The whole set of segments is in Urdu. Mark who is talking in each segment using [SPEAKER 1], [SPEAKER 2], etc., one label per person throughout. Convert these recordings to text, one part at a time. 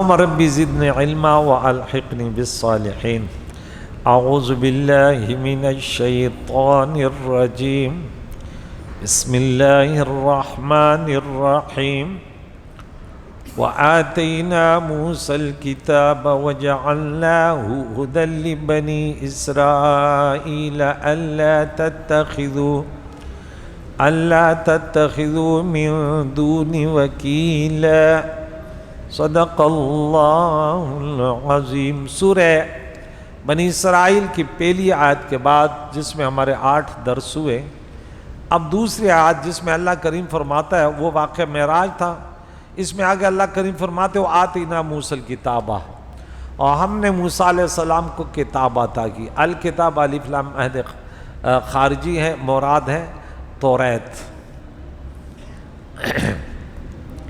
[SPEAKER 1] رب زدني علما والحقني بالصالحين. اعوذ بالله من الشيطان الرجيم. بسم الله الرحمن الرحيم. وآتينا موسى الكتاب وجعلناه هدى لبني إسرائيل ألا تتخذوا من دوني وكيلا. صدق اللہ العظیم. سورہ بنی اسرائیل کی پہلی آیت کے بعد جس میں ہمارے 8 درس ہوئے، اب دوسری آیت جس میں اللہ کریم فرماتا ہے وہ واقعہ معراج تھا. اس میں آگے اللہ کریم فرماتے ہیں وآتینا موسیٰ الکتابہ، اور ہم نے موسیٰ علیہ السلام کو کتاب عطا کی. الکتاب الف لام عہد خارجی ہے، مراد ہے توریت.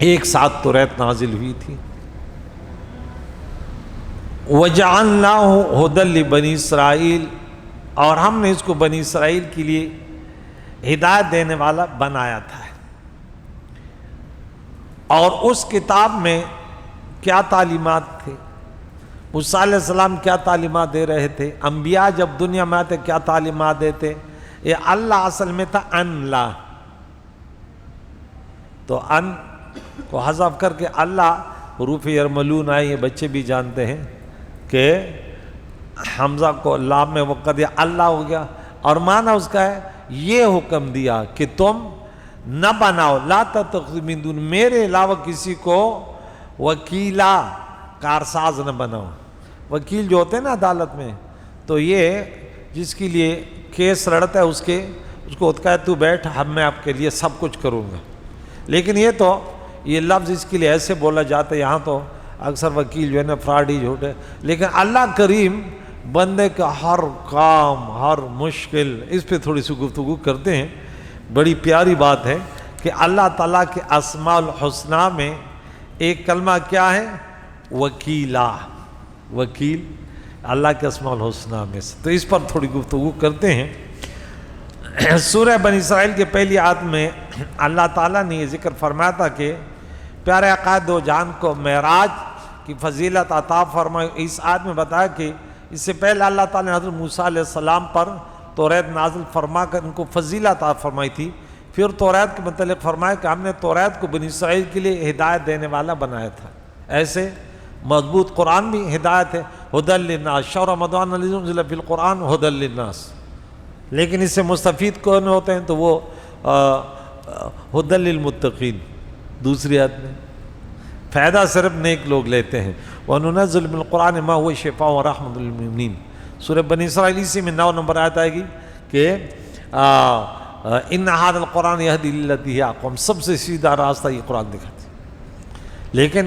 [SPEAKER 1] ایک ساتھ توریت نازل ہوئی تھی. وَجَعَلْنَاهُ هُدًى لِبَنِي اسرائیل، اور ہم نے اس کو بنی اسرائیل کے لیے ہدایت دینے والا بنایا تھا. اور اس کتاب میں کیا تعلیمات تھے؟ موسیٰ علیہ السلام کیا تعلیمات دے رہے تھے؟ انبیاء جب دنیا میں آتے کیا تعلیمات دیتے؟ یہ اللہ اصل میں تھا ان لا، تو ان کو حذف کر کے اللہ حروف یرملون آئے. یہ بچے بھی جانتے ہیں کہ حمزہ کو لام میں وقت دیا اللہ ہو گیا، اور معنی اس کا ہے یہ حکم دیا کہ تم نہ بناؤ لا تتخذوا من دون، میرے علاوہ کسی کو وکیلا کارساز نہ بناؤ. وکیل جو ہوتے ہیں نا عدالت میں، تو یہ جس کے لیے کیس لڑتا ہے اس کو ہوتا ہے تو بیٹھ، میں آپ کے لیے سب کچھ کروں گا. لیکن یہ لفظ اس کے لیے ایسے بولا جاتا ہے، یہاں تو اکثر وکیل جو ہے نا فراڈی جھوٹے. لیکن اللہ کریم بندے کا ہر کام، ہر مشکل، اس پہ تھوڑی سی گفتگو کرتے ہیں. بڑی پیاری بات ہے کہ اللہ تعالیٰ کے اسماء الحسنہ میں ایک کلمہ کیا ہے؟ وکیلا. وکیل اللہ کے اسماء الحسنہ میں سے، تو اس پر تھوڑی گفتگو کرتے ہیں. سورہ بنی اسرائیل کے پہلی آیت میں اللہ تعالیٰ نے یہ ذکر فرمایا تھا کہ پیارے آقا دو جہان کو معراج کی فضیلت عطا فرمائی. اس آیت میں بتایا کہ اس سے پہلے اللہ تعالیٰ نے حضرت موسیٰ علیہ السلام پر توریت نازل فرما کر ان کو فضیلت عطا فرمائی تھی. پھر توریت کے متعلق فرمایا کہ ہم نے توریت کو بنی اسرائیل کے لیے ہدایت دینے والا بنایا تھا. ایسے مضبوط قرآن بھی ہدایت ہے. ہدی للناس شہر رمضان الذی انزل فیہ القرآن ہدی للناس. لیکن اس سے مستفید کون ہوتے ہیں؟ تو وہ ہدی للمتقین. دوسری آیت میں فائدہ صرف نیک لوگ لیتے ہیں. وَنُنَزِّلُ مِنَ الْقُرْآنِ مَا هُوَ شِفَاءٌ وَرَحْمَةٌ لِلْمُؤْمِنِينَ. سورہ بنی اسرائیل اسی میں 9 نمبر آیت آئے گی کہ إِنَّ هَذَا الْقُرْآنَ يَهْدِي لِلَّتِي هِيَ أَقْوَمُ. سب سے سیدھا راستہ یہ قرآن دکھاتی. لیکن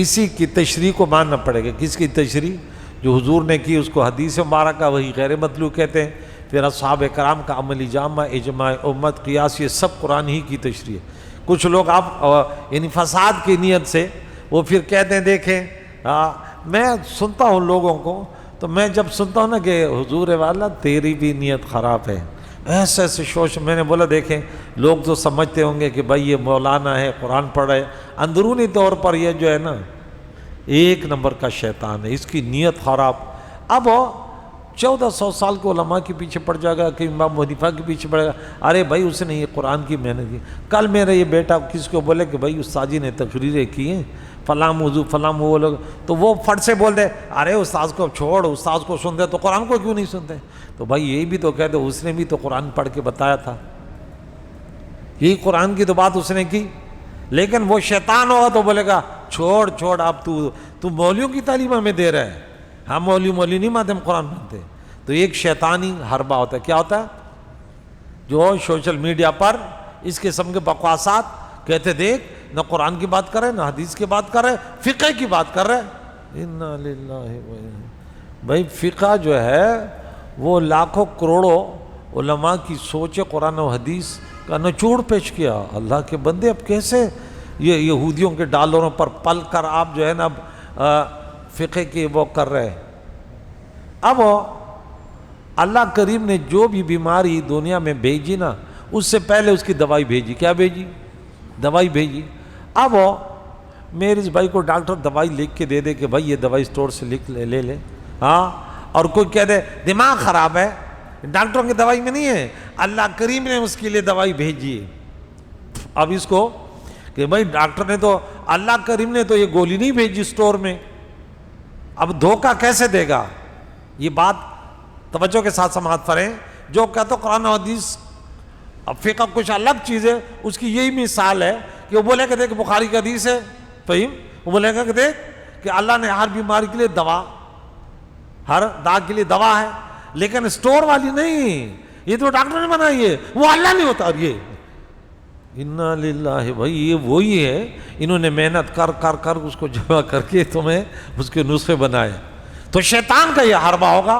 [SPEAKER 1] اسی کی تشریح کو ماننا پڑے گا. کس کی تشریح؟ جو حضور نے کی اس کو حدیث مبارکہ وہی غیر مطلوع کہتے ہیں. پھر اصحاب کرام کا عملی جامہ، اجماع امت، قیاس، یہ سب قرآن ہی کی تشریح ہے. کچھ لوگ یعنی فساد کی نیت سے وہ پھر کہتے ہیں دیکھیں میں سنتا ہوں لوگوں کو، تو میں جب سنتا ہوں نا کہ حضور والا تیری بھی نیت خراب ہے، ایسے ایسے شوش، میں نے بولا دیکھیں لوگ تو سمجھتے ہوں گے کہ بھائی یہ مولانا ہے قرآن پڑھ رہے، اندرونی طور پر یہ جو ہے نا 1 نمبر کا شیطان ہے، اس کی نیت خراب. اب 1400 سال کے علماء کے پیچھے پڑ جائے گا کہ امام حنیفہ کے پیچھے پڑے گا. ارے بھائی اس نے یہ قرآن کی محنت کی. کل میرا یہ بیٹا کس کو بولے کہ بھائی استاد جی نے تقریریں کی ہیں فلاں موضوع فلاں وہ لوگ، تو وہ فٹ سے بول دے ارے استاذ کو چھوڑ، استاذ کو سنتے تو قرآن کو کیوں نہیں سنتے؟ تو بھائی یہی بھی تو کہتے اس نے بھی تو قرآن پڑھ کے بتایا تھا، یہی قرآن کی تو بات اس نے کی. لیکن وہ شیطان ہوگا تو بولے گا چھوڑ اب تو مولویوں کی تعلیم ہمیں دے رہا ہے. ہم مولی نہیں مانتے، ہم قرآن مانتے. تو ایک شیطانی حربہ ہوتا ہے. کیا ہوتا ہے؟ جو سوشل میڈیا پر اس قسم کے بکواسات کہتے دیکھ نہ قرآن کی بات کر رہے، نہ حدیث کی بات کر رہے، فقہ کی بات کر رہے. انا للہ. بھائی فقہ جو ہے وہ لاکھوں کروڑوں علماء کی سوچ قرآن و حدیث کا نچوڑ پیش کیا. اللہ کے بندے اب کیسے یہ یہودیوں کے ڈالروں پر پل کر آپ جو ہے نا فقہ کی وہ کر رہے. اب اللہ کریم نے جو بھی بیماری دنیا میں بھیجی نا، اس سے پہلے اس کی دوائی بھیجی. کیا بھیجی؟ دوائی بھیجی. اب میرے اس بھائی کو ڈاکٹر دوائی لکھ کے دے دے کہ بھائی یہ دوائی اسٹور سے لے لے، ہاں، اور کوئی کہہ دے دماغ خراب ہے، ڈاکٹروں کی دوائی میں نہیں ہے، اللہ کریم نے اس کے لیے دوائی بھیجی ہے۔ اب اس کو کہ بھائی ڈاکٹر نے تو، اللہ کریم نے تو یہ گولی نہیں بھیجی اسٹور میں، اب دھوکہ کیسے دے گا؟ یہ بات توجہ کے ساتھ سماعت فرمائیں۔ جو کہتا قرآن و حدیث، اب فقہ کچھ الگ چیز ہے، اس کی یہی مثال ہے کہ وہ بولے کہ دیکھ بخاری کی حدیث ہے، فہم، وہ بولے گا کہ دیکھ کہ اللہ نے ہر بیماری کے لیے دوا، ہر داغ کے لیے دوا ہے، لیکن اسٹور والی نہیں، یہ تو ڈاکٹر نے بنائی ہے، وہ اللہ نہیں ہوتا۔ اور یہ انا للہ، بھائی یہ وہی ہے، انہوں نے محنت کر کر کر اس کو جمع کر کے تمہیں اس کے نسخے بنائے۔ تو شیطان کا یہ حربہ ہوگا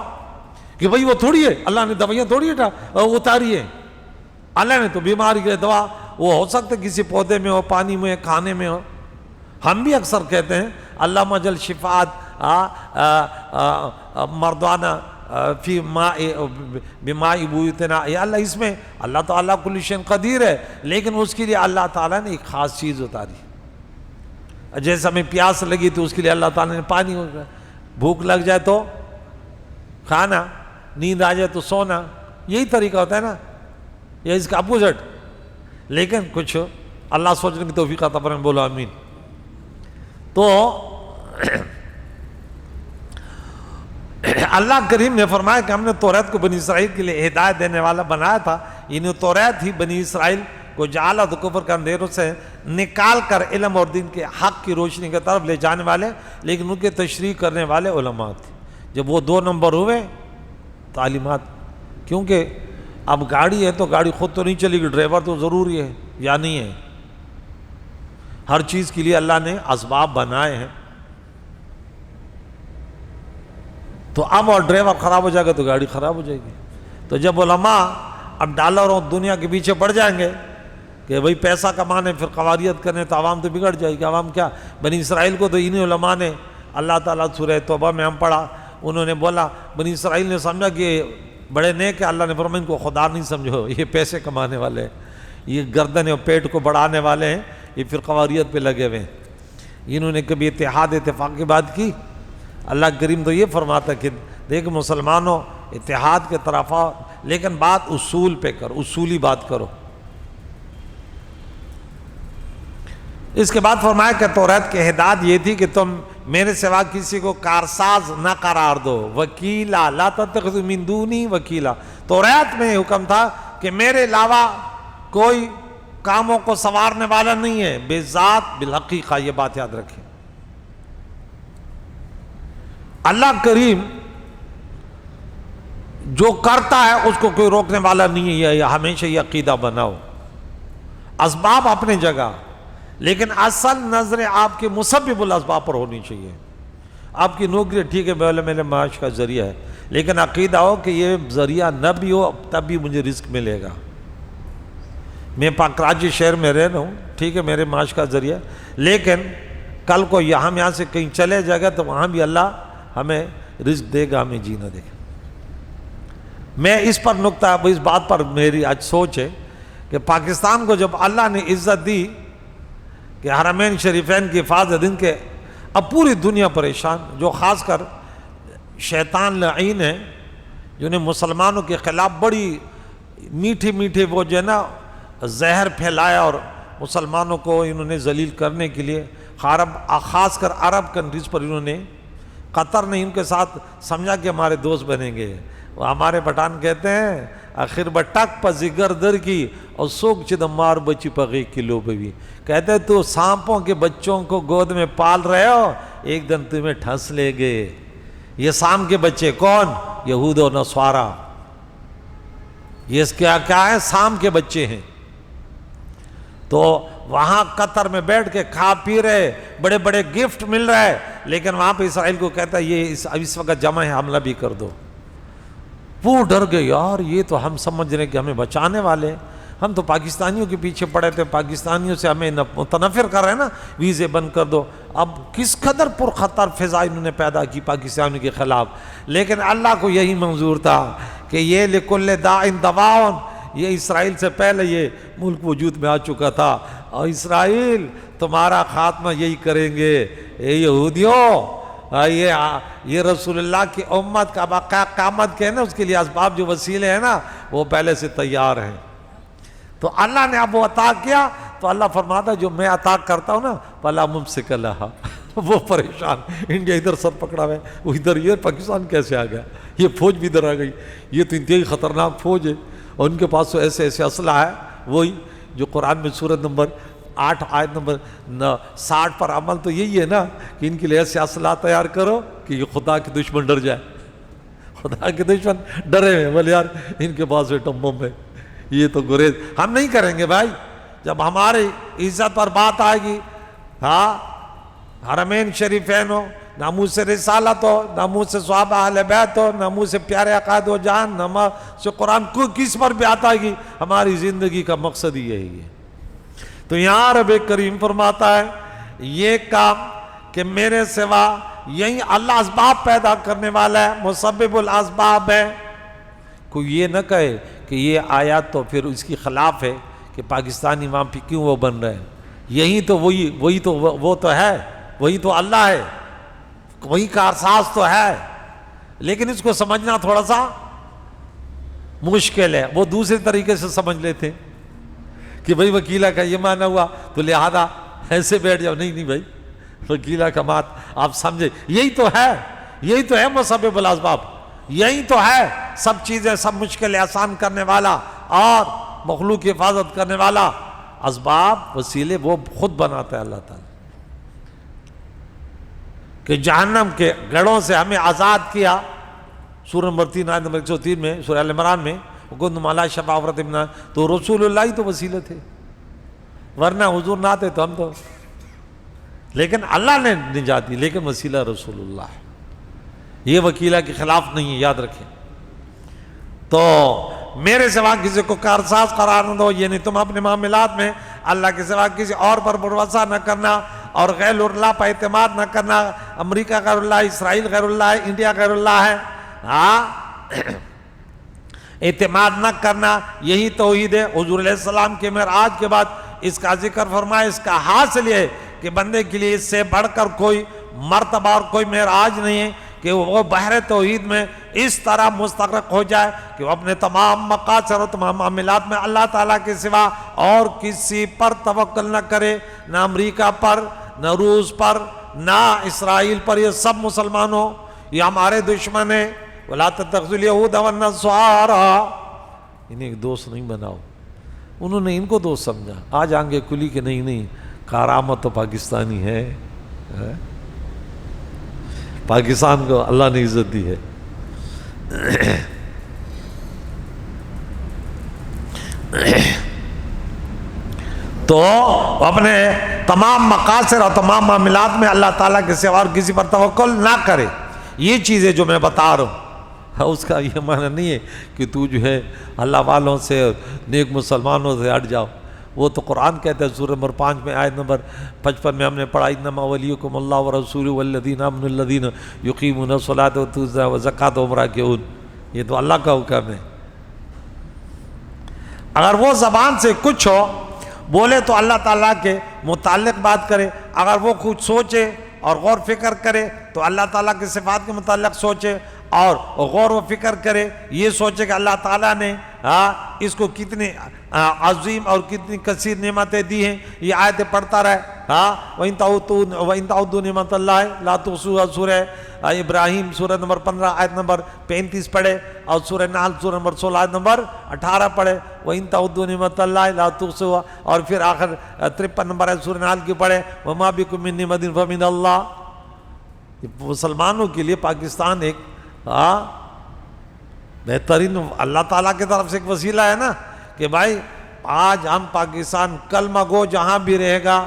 [SPEAKER 1] کہ بھائی وہ تھوڑی ہے، اللہ نے دوائیاں تھوڑی اتاری ہے، اللہ نے تو بیماری کے دوا، وہ ہو سکتا ہے کسی پودے میں ہو، پانی میں، کھانے میں ہو۔ ہم بھی اکثر کہتے ہیں اللہم اجعل شفاعت مردانہ فی بماء بیوتنا، یا اللہ اس میں اللہ تعالیٰ کل شیء قدیر ہے، لیکن اس کے لیے اللہ تعالیٰ نے ایک خاص چیز اتاری۔ جیسے ہمیں پیاس لگی تو اس کے لیے اللہ تعالیٰ نے پانی، بھوک لگ جائے تو کھانا، نیند آ جائے تو سونا، یہی طریقہ ہوتا ہے نا، یا اس کا اپوزٹ۔ لیکن کچھ اللہ سوچنے کی توفیق عطا فرمائے، بولو آمین۔ تو اللہ کریم نے فرمایا کہ ہم نے توریت کو بنی اسرائیل کے لیے ہدایت دینے والا بنایا تھا، یعنی توریت ہی بنی اسرائیل کو جہالت و کفر کے اندھیروں سے نکال کر علم اور دین کے حق کی روشنی کی طرف لے جانے والے، لیکن ان کے تشریح کرنے والے علماء تھے۔ جب وہ 2 نمبر ہوئے تعلیمات، کیونکہ اب گاڑی ہے تو گاڑی خود تو نہیں چلے گی، ڈرائیور تو ضروری ہے یا نہیں ہے؟ ہر چیز کے لیے اللہ نے اسباب بنائے ہیں، تو اب اور ڈرائیور خراب ہو جائے گا تو گاڑی خراب ہو جائے گی۔ تو جب علماء اب ڈالر اور دنیا کے پیچھے پڑ جائیں گے کہ بھئی پیسہ کمانے پھر قواریت کرنے، تو عوام تو بگڑ جائے گی۔ عوام کیا، بنی اسرائیل کو تو انہی علماء نے، اللہ تعالیٰ سورہ توبہ میں ہم پڑھا، انہوں نے بولا بنی اسرائیل نے سمجھا کہ بڑے نیک ہے، اللہ نے فرمایا ان کو خدا نہیں سمجھو، یہ پیسے کمانے والے ہیں، یہ گردن اور پیٹ کو بڑھانے والے ہیں، یہ پھر قواریت پہ لگے ہوئے ہیں۔ انہوں نے کبھی اتحاد اتفاق کی بات کی؟ اللہ کریم تو یہ فرماتا کہ دیکھ مسلمانوں اتحاد کے طرف آؤ، لیکن بات اصول پہ کرو، اصولی بات کرو۔ اس کے بعد فرمایا کہ توریت کی ہدایت یہ تھی کہ تم میرے سوا کسی کو کارساز نہ قرار دو، وکیلا لا تتخذوا من دونی وکیلا۔ توریت میں حکم تھا کہ میرے علاوہ کوئی کاموں کو سنوارنے والا نہیں ہے، بے ذات بالحقیقہ، یہ بات یاد رکھیں۔ اللہ کریم جو کرتا ہے اس کو کوئی روکنے والا نہیں ہے، یہ ہمیشہ یہ عقیدہ بناؤ۔ اسباب اپنے جگہ، لیکن اصل نظر آپ کے مسبب الاسباب پر ہونی چاہیے۔ آپ کی نوکری ٹھیک ہے، میرے معاش کا ذریعہ ہے، لیکن عقیدہ ہو کہ یہ ذریعہ نہ بھی ہو تب بھی مجھے رزق ملے گا۔ میں پاک کراچی شہر میں رہ رہا ہوں، ٹھیک ہے میرے معاش کا ذریعہ، لیکن کل کو ہم یہاں سے کہیں چلے جائے گا تو وہاں بھی اللہ ہمیں رزق دے گا، ہمیں جینا دے گا۔ میں اس پر نکتہ، اس بات پر میری آج سوچ ہے کہ پاکستان کو جب اللہ نے عزت دی کہ حرمین شریفین کی حفاظت، ان کے اب پوری دنیا پریشان، جو خاص کر شیطان لعین ہیں، جنہیں مسلمانوں کے خلاف بڑی میٹھے میٹھے وہ جو ہے نا زہر پھیلایا، اور مسلمانوں کو انہوں نے ذلیل کرنے کے لیے خاص کر عرب کنٹریز پر انہوں نے، قطر نے ان کے ساتھ سمجھا کہ ہمارے دوست بنیں گے۔ وہ ہمارے پٹھان کہتے ہیں آخر بٹک پا زگر در کی اور سوک چد مار بچی پغی کلو بوی، کہتے ہیں تو سانپوں کے بچوں کو گود میں پال رہے ہو، ایک دن تمہیں ٹھنس لے گئے۔ یہ سام کے بچے کون؟ یہود و نصارہ، یہ کیا ہے؟ سام کے بچے ہیں۔ تو وہاں قطر میں بیٹھ کے کھا پی رہے، بڑے بڑے گفٹ مل رہا ہے، لیکن وہاں پہ اسرائیل کو کہتا ہے یہ اس وقت جمع ہے، حملہ بھی کر دو۔ وہ ڈر گئے، یار یہ تو ہم سمجھ رہے ہیں کہ ہمیں بچانے والے ہیں، ہم تو پاکستانیوں کے پیچھے پڑے تھے، پاکستانیوں سے ہمیں متنفر کر رہے ہیں نا، ویزے بند کر دو۔ اب کس قدر پرخطر فضا انہوں نے پیدا کی پاکستانیوں کے خلاف، لیکن اللہ کو یہی منظور تھا کہ یہ لکل داء دواء، یہ اسرائیل سے پہلے یہ ملک وجود میں آ چکا تھا، اور اسرائیل تمہارا خاتمہ یہی کریں گے، اے یہودیوں، یہ رسول اللہ کی امت کا بقا قیامت کے نا اس کے لیے اسباب جو وسیلے ہیں نا وہ پہلے سے تیار ہیں۔ تو اللہ نے اب وہ عطا کیا، تو اللہ فرماتا ہے جو میں عطا کرتا ہوں نا فَلَا مُمْسِكَ لَهَا، وہ پریشان، انڈیا ادھر سر پکڑا ہوا ہے، وہ ادھر، یہ پاکستان کیسے آ گیا، یہ فوج بھی ادھر آ گئی، یہ تو انتہائی خطرناک فوج ہے، اور ان کے پاس تو ایسے ایسے اسلحہ ہے، وہی جو قرآن میں سورۃ نمبر 8 آیت نمبر 60 پر عمل تو یہی ہے نا کہ ان کے لیے ایسے اسلحہ تیار کرو کہ یہ خدا کے دشمن ڈر جائے، خدا کے دشمن ڈرے ہوئے، بولے یار ان کے پاس ایٹم بم ہے، یہ تو گریز، ہم نہیں کریں گے بھائی، جب ہماری عزت پر بات آئے گی، ہاں حرمین شریفین ہو، ناموس رسالت ہو، ناموس صحابہ اہل بیت ہو، ناموس پیارے عقائد و جان، ناموس قرآن، کس پر بھی آتا ہے، ہماری زندگی کا مقصد ہی یہی ہے۔ تو یہاں رب کریم فرماتا ہے یہ کام کہ میرے سوا یہی اللہ اسباب پیدا کرنے والا ہے، مسبب الاسباب ہے۔ کوئی یہ نہ کہے کہ یہ آیات تو پھر اس کی خلاف ہے کہ پاکستانی وہاں پہ کیوں وہ بن رہے ہیں، یہی تو وہی تو وہ تو ہے، وہی تو اللہ ہے، وہی کا احساس تو ہے، لیکن اس کو سمجھنا تھوڑا سا مشکل ہے۔ وہ دوسرے طریقے سے سمجھ لیتے کہ بھئی وکیلہ کا یہ معنی ہوا تو لہذا ایسے بیٹھ جاؤ، نہیں بھائی، وکیلہ کا بات آپ سمجھے، یہی تو ہے مسبب الاسباب، یہی تو ہے سب چیزیں، سب مشکل آسان کرنے والا اور مخلوق کی حفاظت کرنے والا، اسباب وسیلے وہ خود بناتا ہے اللہ تعالیٰ، کہ جہنم کے گڑھوں سے ہمیں آزاد کیا، سورہ نمبر 3 آیت نمبر 103 میں، سورہ ال عمران میں، وَكُنْتُمْ عَلَىٰ شَفَا حُفْرَةٍ مِنَ النَّارِ، تو رسول اللہ ہی تو وسیلے تھے، ورنہ حضور نہ آتے تو ہم تو، لیکن اللہ نے نجات دی، لیکن وسیلہ رسول اللہ ہے، یہ وکیلہ کے خلاف نہیں ہے، یاد رکھیں۔ تو میرے سوا کسی کو کارساز قرار نہ دو، یعنی تم اپنے معاملات میں اللہ کے سوا کسی اور پر بھروسہ نہ کرنا اور غیر اللہ پر اعتماد نہ کرنا۔ امریکہ غیر اللہ ہے، اسرائیل غیر اللہ ہے، انڈیا غیر اللہ ہے، اعتماد نہ کرنا، یہی توحید ہے۔ حضور علیہ السلام کے معراج کے بعد اس کا ذکر فرمایا، اس کا حاصل یہ ہے کہ بندے کے لیے اس سے بڑھ کر کوئی مرتبہ اور کوئی معراج نہیں ہے کہ وہ بحر توحید میں اس طرح مستغرق ہو جائے کہ وہ اپنے تمام مقاصد اور تمام معاملات میں اللہ تعالیٰ کے سوا اور کسی پر توکل نہ کرے، نہ امریکہ پر، نہ روس پر، نہ اسرائیل پر، یہ سب مسلمانوں، یہ ہمارے دشمن ہیں۔ وَلَا تَتَّخِذُوا الْيَهُودَ وَالنَّصَارَىٰ، انہیں ایک دوست نہیں بناؤ، انہوں نے ان کو دوست سمجھا، آج آنگے کھلی کہ نہیں کارآمد تو پاکستانی ہے، پاکستان کو اللہ نے عزت دی ہے۔ تو اپنے تمام مقاصد اور تمام معاملات میں اللہ تعالیٰ کے سوا اور کسی پر توکل نہ کرے۔ یہ چیزیں جو میں بتا رہا ہوں اس کا یہ معنی نہیں ہے کہ تو جو ہے اللہ والوں سے نیک مسلمانوں سے ہٹ جاؤ، وہ تو قرآن کہتا ہے سورہ نمبر 5 میں آیت نمبر 55 میں ہم نے پڑھا، انما ولیکم اللہ ورسولہ والذین آمنوا الذین یقیمون الصلاۃ ویؤتون الزکاۃ والزکاۃ وهم راکعون، یہ تو اللہ کا حکم ہے۔ اگر وہ زبان سے کچھ ہو بولے تو اللہ تعالیٰ کے متعلق بات کرے، اگر وہ کچھ سوچے اور غور فکر کرے تو اللہ تعالیٰ کے صفات کے متعلق سوچے اور غور و فکر کرے، یہ سوچے کہ اللہ تعالیٰ نے اس کو کتنی عظیم اور کتنی کثیر نعمتیں دی ہیں، یہ آیتیں پڑھتا رہے۔ وَإِن تَعُدُّوا نِعْمَتَ اللَّهِ لَا تُحْصُوهَا، سورہ ابراہیم سورہ نمبر 15 آیت نمبر 35 پڑھے، اور سورہ نحل سورہ نمبر 16 آیت نمبر 18 پڑھے، وَإِن تَعُدُّوا نِعْمَتَ اللَّهِ لَا تُحْصُوهَا، اور پھر آخر 53 نمبر ہے سورہ نحل کی پڑھے، وَمَا بِكُم مِّن نِعْمَةٍ فَمِنَ اللَّهِ۔ مسلمانوں کے لیے پاکستان ایک بہترین اللہ تعالیٰ کی طرف سے ایک وسیلہ ہے نا، کہ بھائی آج ہم پاکستان کلمہ گو جہاں بھی رہے گا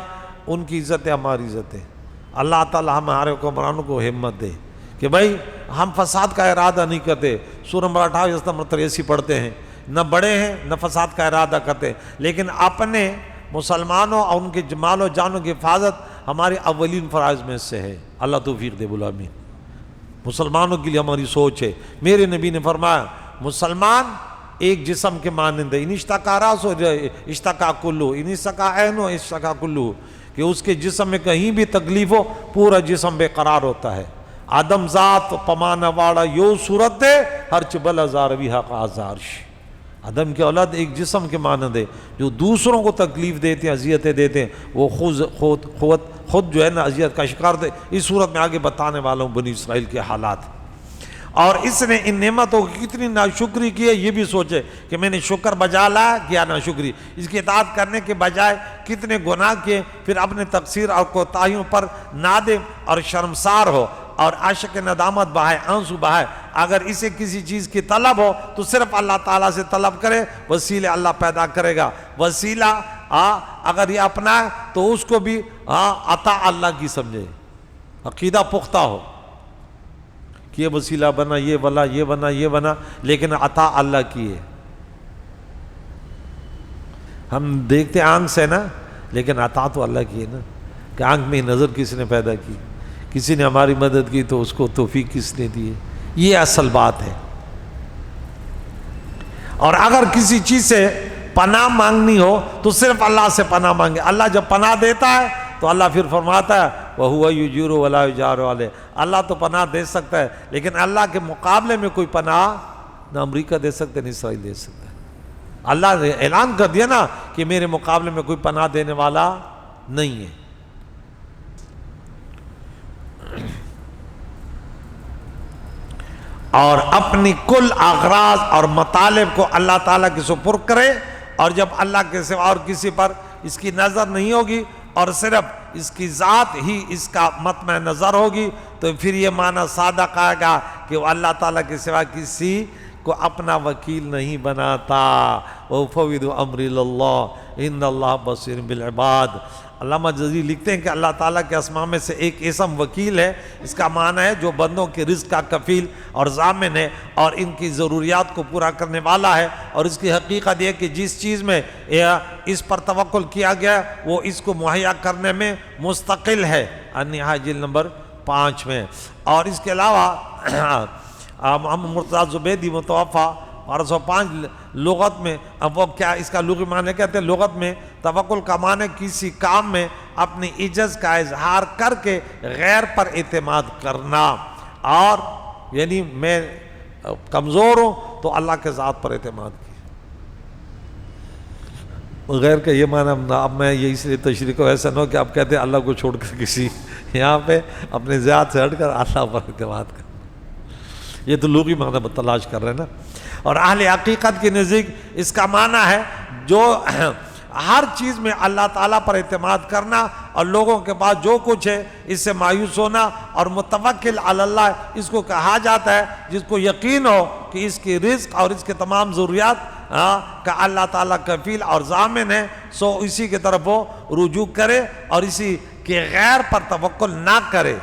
[SPEAKER 1] ان کی عزت ہے، ہماری عزت ہے۔ اللہ تعالیٰ ہمارے حکمرانوں کو ہمت دے کہ بھائی ہم فساد کا ارادہ نہیں کرتے، سورہ نمبر 28 نمبر 83 پڑھتے ہیں، نہ بڑے ہیں نہ فساد کا ارادہ کرتے، لیکن اپنے مسلمانوں اور ان کے مال و جانوں کی حفاظت ہمارے اولین فرائض میں سے ہے۔ اللہ توفیق دے مسلمانوں کے لیے ہماری سوچ ہے۔ میرے نبی نے فرمایا مسلمان ایک جسم کے مانند ہے، ان اشتکا راس ہو جائے اشتکا کلو، ان اشتکا عین ہو اشتکا کلو، کہ اس کے جسم میں کہیں بھی تکلیف ہو پورا جسم بے قرار ہوتا ہے۔ آدم ذات پمانا واڑا یو صورت دے ہر چبل ہزار بھی حق آزارش۔ آدم کی اولاد ایک جسم کے مانند ہے، جو دوسروں کو تکلیف دیتے ہیں، اذیتیں دیتے ہیں، وہ خود جو ہے نا اذیت کا شکار تھے۔ اس صورت میں آگے بتانے والا ہوں بنی اسرائیل کے حالات، اور اس نے ان نعمتوں کی کتنی ناشکری کی ہے یہ بھی سوچے کہ میں نے شکر بجا لایا کیا ناشکری، اس کی اطاعت کرنے کے بجائے کتنے گناہ کیے، پھر اپنے تقصیر اور کوتاہیوں پر نادم اور شرمسار ہو اور عاشق ندامت بہائے، آنسو بہائے۔ اگر اسے کسی چیز کی طلب ہو تو صرف اللہ تعالیٰ سے طلب کرے، وسیلے اللہ پیدا کرے گا۔ وسیلہ اگر یہ اپنا ہے تو اس کو بھی عطا اللہ کی سمجھے، عقیدہ پختہ ہو کہ یہ وسیلہ بنا، یہ بنا، یہ بنا، یہ بنا، لیکن عطا اللہ کی ہے۔ ہم دیکھتے آنکھ سے نا، لیکن عطا تو اللہ کی ہے نا، کہ آنکھ میں نظر کس نے پیدا کی، کسی نے ہماری مدد کی تو اس کو توفیق کس نے دی ہے، یہ اصل بات ہے۔ اور اگر کسی چیز سے پناہ مانگنی ہو تو صرف اللہ سے پناہ مانگے۔ اللہ جب پناہ دیتا ہے تو اللہ پھر فرماتا ہے وَهُوَ يُجِيرُ وَلَا يُجَارُ عَلَيْهِ، اللہ تو پناہ دے سکتا ہے، لیکن اللہ کے مقابلے میں کوئی پناہ نہ امریکہ دے سکتے نہ اسرائیل دے سکتا ہے۔ اللہ نے اعلان کر دیا نا کہ میرے مقابلے میں کوئی پناہ دینے والا نہیں ہے۔ اور اپنی کل اغراض اور مطالب کو اللہ تعالیٰ کے سپرد کرے، اور جب اللہ کے سوا اور کسی پر اس کی نظر نہیں ہوگی اور صرف اس کی ذات ہی اس کا مطمع نظر ہوگی، تو پھر یہ معنی صادق آئے گا کہ وہ اللہ تعالیٰ کے سوا کسی کو اپنا وکیل نہیں بناتا۔ وَأُفَوِّضُ أَمْرِي إِلَى اللَّهِ إِنَّ اللَّهَ بَصِيرٌ بِالْعِبَادِ۔ علامہ جزیری لکھتے ہیں کہ اللہ تعالیٰ کے اسماء میں سے ایک اسم وکیل ہے، اس کا معنی ہے جو بندوں کے رزق کا کفیل اور ضامن ہے اور ان کی ضروریات کو پورا کرنے والا ہے، اور اس کی حقیقت یہ کہ جس چیز میں اس پر توکل کیا گیا وہ اس کو مہیا کرنے میں مستقل ہے۔ النہایہ جلد نمبر 5 میں۔ اور اس کے علاوہ محمد مرتضیٰ زبیدی متوفہ 1205 لغت میں، اب وہ کیا اس کا لغوی معنی کہتے ہیں؟ لغت میں توکل کا معنی کسی کام میں اپنی عجز کا اظہار کر کے غیر پر اعتماد کرنا، اور یعنی میں کمزور ہوں تو اللہ کے ذات پر اعتماد کی۔ غیر کا یہ معنی اب میں یہ اس لیے تشریح کو ایسا نہ ہو کہ آپ کہتے ہیں اللہ کو چھوڑ کر کسی، یہاں پہ اپنے ذات سے ہٹ کر اللہ پر اعتماد کرنا، یہ تو لغوی معنی تلاش کر رہے ہیں نا۔ اور اہل حقیقت کے نزدیک اس کا معنی ہے جو ہر چیز میں اللہ تعالیٰ پر اعتماد کرنا، اور لوگوں کے پاس جو کچھ ہے اس سے مایوس ہونا، اور متوکل علی اللہ اس کو کہا جاتا ہے جس کو یقین ہو کہ اس کی رزق اور اس کے تمام ضروریات کا اللہ تعالیٰ کفیل اور ضامن ہے، سو اسی کی طرف وہ رجوع کرے اور اسی کے غیر پر توکل نہ کرے۔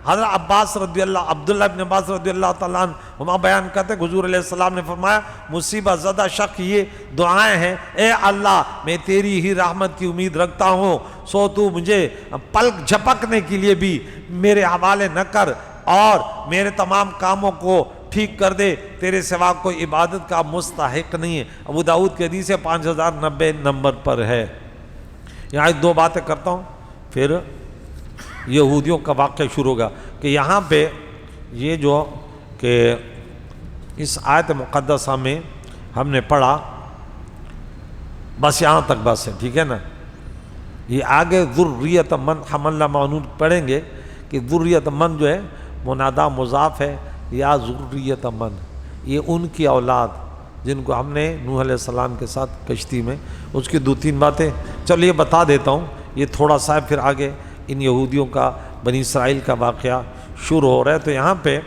[SPEAKER 1] حضرت عباس رضی اللہ عبداللہ ابن عباس رضی اللہ تعالیٰ عنہ بیان کرتے ہیں حضور علیہ السلام نے فرمایا مصیبت زدہ شخص یہ دعائیں ہیں، اے اللہ میں تیری ہی رحمت کی امید رکھتا ہوں، سو تو مجھے پلک جھپکنے کے لیے بھی میرے حوالے نہ کر اور میرے تمام کاموں کو ٹھیک کر دے، تیرے سوا کوئی عبادت کا مستحق نہیں ہے۔ ابو داؤد کی حدیث 5090 نمبر پر ہے۔ یہاں ایک دو باتیں کرتا ہوں پھر یہودیوں کا واقعہ شروع ہوگا، کہ یہاں پہ یہ جو کہ اس آیت مقدسہ میں ہم نے پڑھا، بس یہاں تک بس ہے، ٹھیک ہے نا۔ یہ آگے ذریت من حملنا مع نوح پڑھیں گے کہ ذریت من جو ہے منادہ مضاف ہے، یا ذریت من یہ ان کی اولاد جن کو ہم نے نوح علیہ السلام کے ساتھ کشتی میں، اس کی 2-3 باتیں چلو یہ بتا دیتا ہوں، یہ تھوڑا سا پھر آگے ان یہودیوں کا بنی اسرائیل کا واقعہ شروع ہو رہا ہے۔ تو یہاں پہ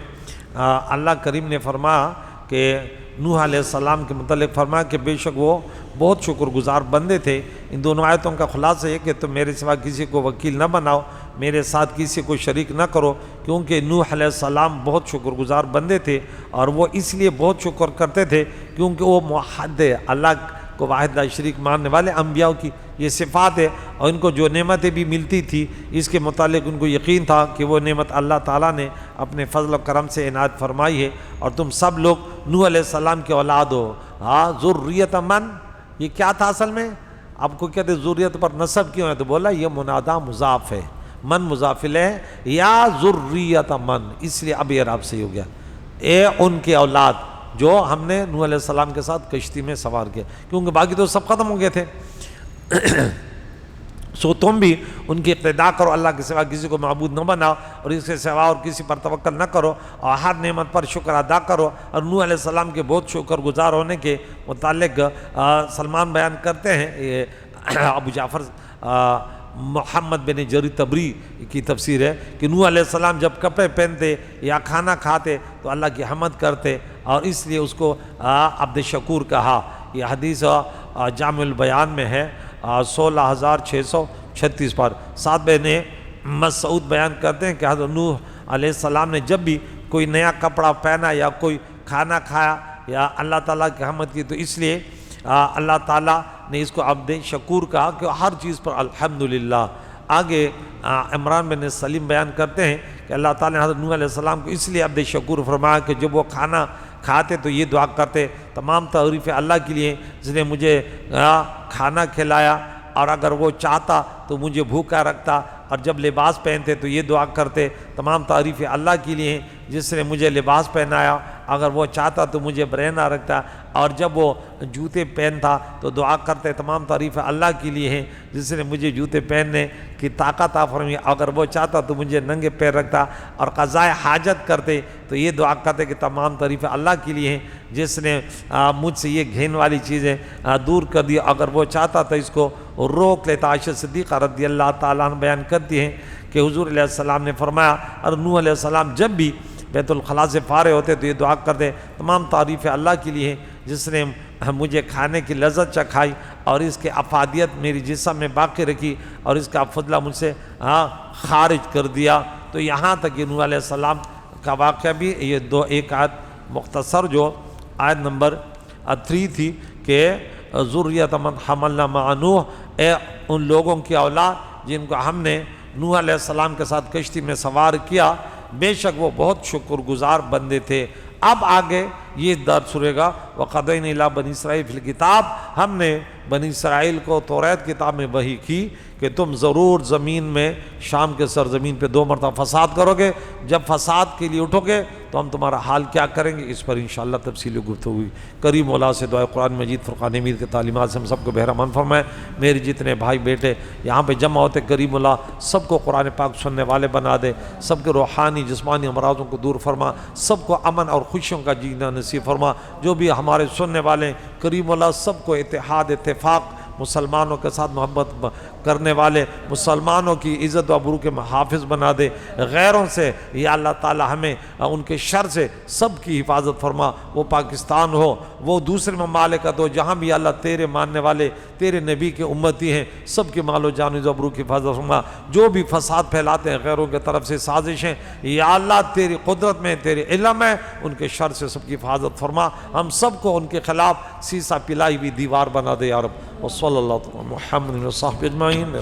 [SPEAKER 1] اللہ کریم نے فرمایا کہ نوح علیہ السلام کے متعلق فرمایا کہ بے شک وہ بہت شکر گزار بندے تھے۔ ان دونوں آیتوں کا خلاصہ یہ کہ تم میرے سوا کسی کو وکیل نہ بناؤ، میرے ساتھ کسی کو شریک نہ کرو، کیونکہ نوح علیہ السلام بہت شکر گزار بندے تھے، اور وہ اس لیے بہت شکر کرتے تھے کیونکہ وہ موحد اللہ کو واحد لا شریک ماننے والے انبیاء کی یہ صفات ہے، اور ان کو جو نعمتیں بھی ملتی تھی اس کے متعلق ان کو یقین تھا کہ وہ نعمت اللہ تعالیٰ نے اپنے فضل و کرم سے عنایت فرمائی ہے، اور تم سب لوگ نوح علیہ السلام کے اولاد ہو، ہاں ذریت من، یہ کیا تھا اصل میں؟ آپ کو کہتے ذریت پر نصب کیوں ہے؟ تو بولا یہ منادا مضاف ہے، من مضاف الیہ ہے، یا ذریت من، اس لیے اب اعراب صحیح ہو گیا، اے ان کے اولاد جو ہم نے نوح علیہ السلام کے ساتھ کشتی میں سوار کیا، کیونکہ باقی تو سب ختم ہو گئے تھے۔ سو تم بھی ان کی اقتداء کرو، اللہ کے سوا کسی کو معبود نہ بناؤ، اور اس کے سوا اور کسی پر توکل نہ کرو، اور ہر نعمت پر شکر ادا کرو۔ اور نوح علیہ السلام کے بہت شکر گزار ہونے کے متعلق سلمان بیان کرتے ہیں، یہ ابو جعفر محمد بن جریر طبری کی تفسیر ہے کہ نوح علیہ السلام جب کپڑے پہنتے یا کھانا کھاتے تو اللہ کی حمد کرتے، اور اس لیے اس کو عبد شکور کہا۔ یہ حدیث جامع البیان میں ہے 16,636 پر۔ سعد بن مسعود بیان کرتے ہیں کہ حضرت نوح علیہ السلام نے جب بھی کوئی نیا کپڑا پہنا یا کوئی کھانا کھایا یا اللہ تعالیٰ کی حمد کی، تو اس لیے اللہ تعالیٰ نے اس کو عبد شکور کہا کہ ہر چیز پر الحمدللہ۔ آگے عمران بن سلیم بیان کرتے ہیں کہ اللہ تعالیٰ نے حضرت نوح علیہ السلام کو اس لیے عبد شکور فرمایا کہ جب وہ کھانا کھاتے تو یہ دعا کرتے، تمام تعریف اللہ کے لیے جس نے مجھے کھانا کھلایا، اور اگر وہ چاہتا تو مجھے بھوکا رکھتا، اور جب لباس پہنتے تو یہ دعا کرتے، تمام تعریف اللہ کے لیے جس نے مجھے لباس پہنایا، اگر وہ چاہتا تو مجھے برہنہ رکھتا، اور جب وہ جوتے پہنتا تو دعا کرتے، تمام تعریف اللہ کے لیے ہیں جس نے مجھے جوتے پہننے کی طاقت عطا فرمائی، اگر وہ چاہتا تو مجھے ننگے پیر رکھتا، اور قضائے حاجت کرتے تو یہ دعا کرتے کہ تمام تعریف اللہ کے لیے ہیں جس نے مجھ سے یہ گھین والی چیزیں دور کر دی، اگر وہ چاہتا تو اس کو روک لیتا۔ عائشہ صدیقہ رضی اللہ تعالیٰ عنہ بیان کرتی ہیں کہ حضور علیہ السلام نے فرمایا، اور نوح علیہ السلام جب بھی بیت الخلاء سے فارغ ہوتے تو یہ دعا کرتے، تمام تعریف اللہ کے لیے ہیں جس نے مجھے کھانے کی لذت چکھائی اور اس کے افادیت میری جسم میں باقی رکھی، اور اس کا فضلہ مجھ سے خارج کر دیا۔ تو یہاں تک یہ نوح علیہ السلام کا واقعہ بھی، یہ ایک آیت مختصر جو آیت نمبر 3 تھی کہ ذریۃ من حملنا مع نوح، اے ان لوگوں کی اولاد جن کو ہم نے نوح علیہ السلام کے ساتھ کشتی میں سوار کیا، بے شک وہ بہت شکر گزار بندے تھے۔ اب آگے یہ درس سنے گا، وَقَضَيْنَا إِلَىٰ بَنِي إِسْرَائِيلَ فِي الْكِتَابِ، ہم نے بنی اسرائیل کو توریت کتاب میں وحی کی کہ تم ضرور زمین میں شام کے سرزمین پہ 2 مرتبہ فساد کرو گے، جب فساد کے لیے اٹھو گے تو ہم تمہارا حال کیا کریں گے، اس پر انشاءاللہ تفصیلی گفتگو ہوئی۔ کریم مولا سے دعائے قرآن مجید فرقان حمید کے تعلیمات سے ہم سب کو بہرمان فرمائے۔ میرے جتنے بھائی بیٹے یہاں پہ جمع ہوتے کریم مولا سب کو قرآن پاک سننے والے بنا دے، سب کے روحانی جسمانی امراضوں کو دور فرما، سب کو امن اور خوشیوں کا جینا نصیب فرما۔ جو بھی ہمارے سننے والے کریم مولا سب کو اتحاد اتفاق، مسلمانوں کے ساتھ محبت کرنے والے، مسلمانوں کی عزت و آبرو کے محافظ بنا دے۔ غیروں سے یا اللہ تعالی ہمیں ان کے شر سے سب کی حفاظت فرما، وہ پاکستان ہو، وہ دوسرے ممالکت ہو، جہاں بھی اللہ تیرے ماننے والے تیرے نبی کے امتی ہیں، سب کے مال و جان و آبرو کی حفاظت فرما۔ جو بھی فساد پھیلاتے ہیں غیروں کے طرف سے سازشیں، یا اللہ تیری قدرت میں تیرے علم ہے، ان کے شر سے سب کی حفاظت فرما۔ ہم سب کو ان کے خلاف سیسا پلائی ہوئی دیوار بنا دے یا رب۔ وصلی اللہ تعالی محمد و صحبہ اجمعین۔